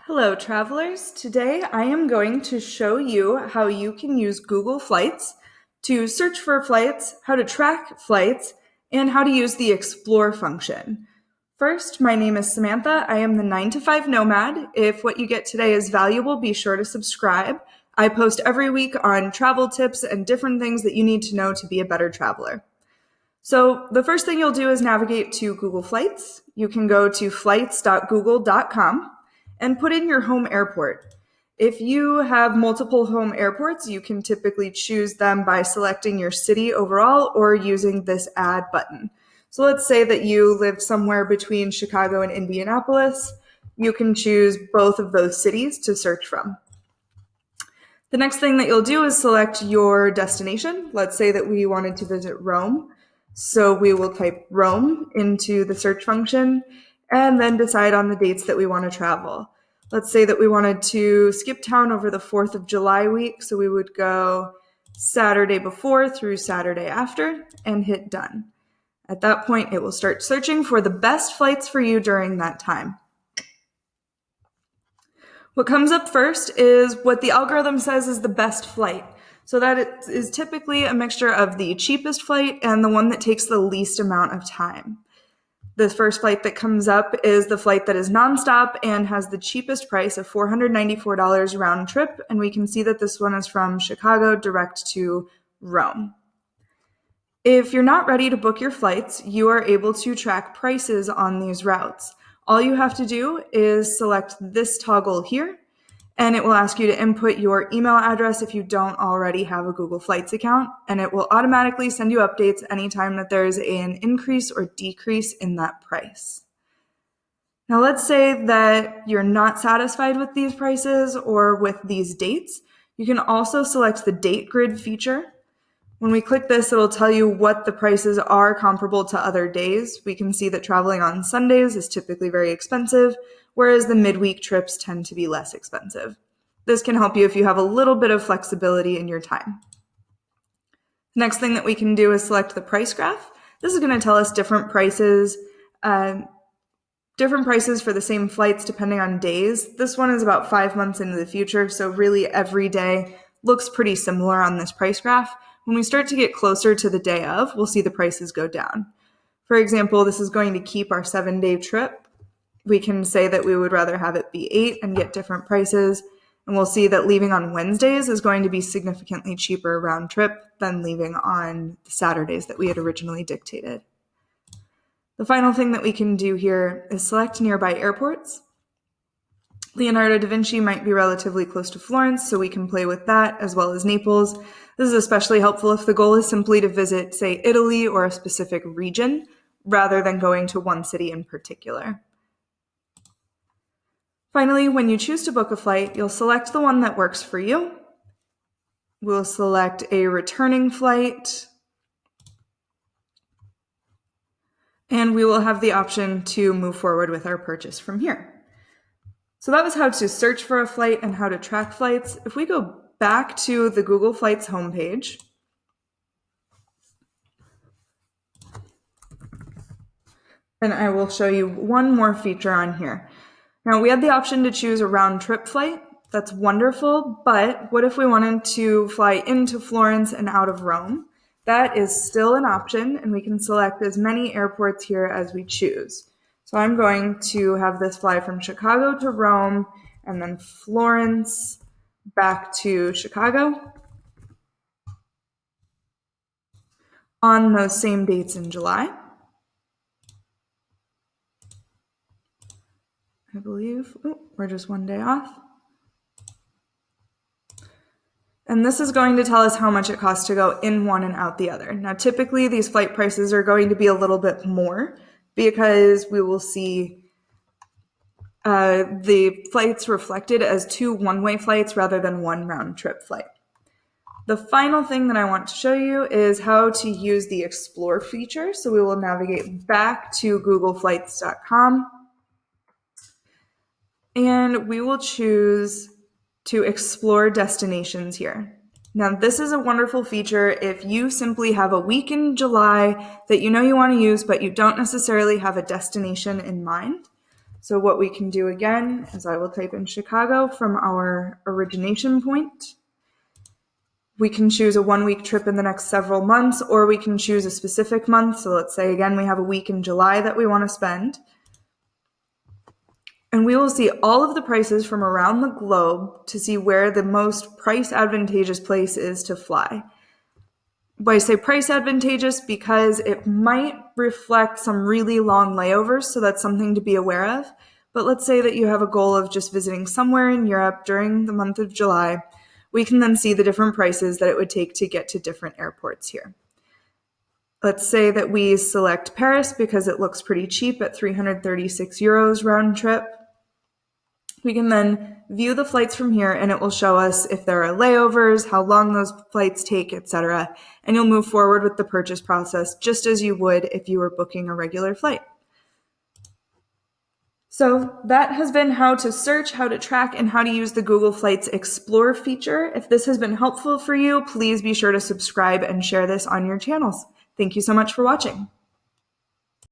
Hello, travelers. Today I am going to show you how you can use Google Flights to search for flights, how to track flights, and how to use the Explore function. First, my name is Samantha. I am the 9 to 5 nomad. If what you get today is valuable, be sure to subscribe. I post every week on travel tips and different things that you need to know to be a better traveler. So the first thing you'll do is navigate to Google Flights. You can go to flights.google.com and put in your home airport. If you have multiple home airports, you can typically choose them by selecting your city overall or using this add button. So let's say that you live somewhere between Chicago and Indianapolis. You can choose both of those cities to search from. The next thing that you'll do is select your destination. Let's say that we wanted to visit Rome. So we will type Rome into the search function and then decide on the dates that we want to travel. Let's say that we wanted to skip town over the 4th of July week. So we would go Saturday before through Saturday after and hit done. At that point, it will start searching for the best flights for you during that time. What comes up first is what the algorithm says is the best flight. So that it is typically a mixture of the cheapest flight and the one that takes the least amount of time. The first flight that comes up is the flight that is nonstop and has the cheapest price of $494 round trip. And we can see that this one is from Chicago direct to Rome. If you're not ready to book your flights, you are able to track prices on these routes. All you have to do is select this toggle here, and it will ask you to input your email address if you don't already have a Google Flights account, and it will automatically send you updates anytime that there's an increase or decrease in that price. Now let's say that you're not satisfied with these prices or with these dates. You can also select the date grid feature. When we click this, it'll tell you what the prices are comparable to other days. We can see that traveling on Sundays is typically very expensive, whereas the midweek trips tend to be less expensive. This can help you if you have a little bit of flexibility in your time. Next thing that we can do is select the price graph. This is going to tell us different prices for the same flights depending on days. This one is about 5 months into the future, so really every day looks pretty similar on this price graph. When we start to get closer to the day of, we'll see the prices go down. For example, this is going to keep our 7-day trip. We can say that we would rather have it be 8 and get different prices. And we'll see that leaving on Wednesdays is going to be significantly cheaper round trip than leaving on the Saturdays that we had originally dictated. The final thing that we can do here is select nearby airports. Leonardo da Vinci might be relatively close to Florence, so we can play with that, as well as Naples. This is especially helpful if the goal is simply to visit, say, Italy or a specific region, rather than going to one city in particular. Finally, when you choose to book a flight, you'll select the one that works for you. We'll select a returning flight, and we will have the option to move forward with our purchase from here. So that was how to search for a flight and how to track flights. If we go back to the Google Flights homepage, and I will show you one more feature on here. Now, we had the option to choose a round trip flight. That's wonderful, but what if we wanted to fly into Florence and out of Rome? That is still an option, and we can select as many airports here as we choose. So I'm going to have this fly from Chicago to Rome and then Florence back to Chicago on those same dates in July. I believe we're just one day off. And this is going to tell us how much it costs to go in one and out the other. Now, typically these flight prices are going to be a little bit more because we will see the flights reflected as 2 one-way flights rather than 1 round-trip flight. The final thing that I want to show you is how to use the Explore feature. So we will navigate back to googleflights.com, and we will choose to explore destinations here. Now, this is a wonderful feature if you simply have a week in July that you know you want to use, but you don't necessarily have a destination in mind. So what we can do again is I will type in Chicago from our origination point. We can choose a 1-week trip in the next several months, or we can choose a specific month. So let's say again, we have a week in July that we want to spend. And we will see all of the prices from around the globe to see where the most price advantageous place is to fly. Why I say price advantageous, because it might reflect some really long layovers, so that's something to be aware of. But let's say that you have a goal of just visiting somewhere in Europe during the month of July. We can then see the different prices that it would take to get to different airports here. Let's say that we select Paris because it looks pretty cheap at 336 euros round trip. We can then view the flights from here, and it will show us if there are layovers, how long those flights take, etc. And you'll move forward with the purchase process just as you would if you were booking a regular flight. So that has been how to search, how to track, and how to use the Google Flights Explore feature. If this has been helpful for you, please be sure to subscribe and share this on your channels. Thank you so much for watching.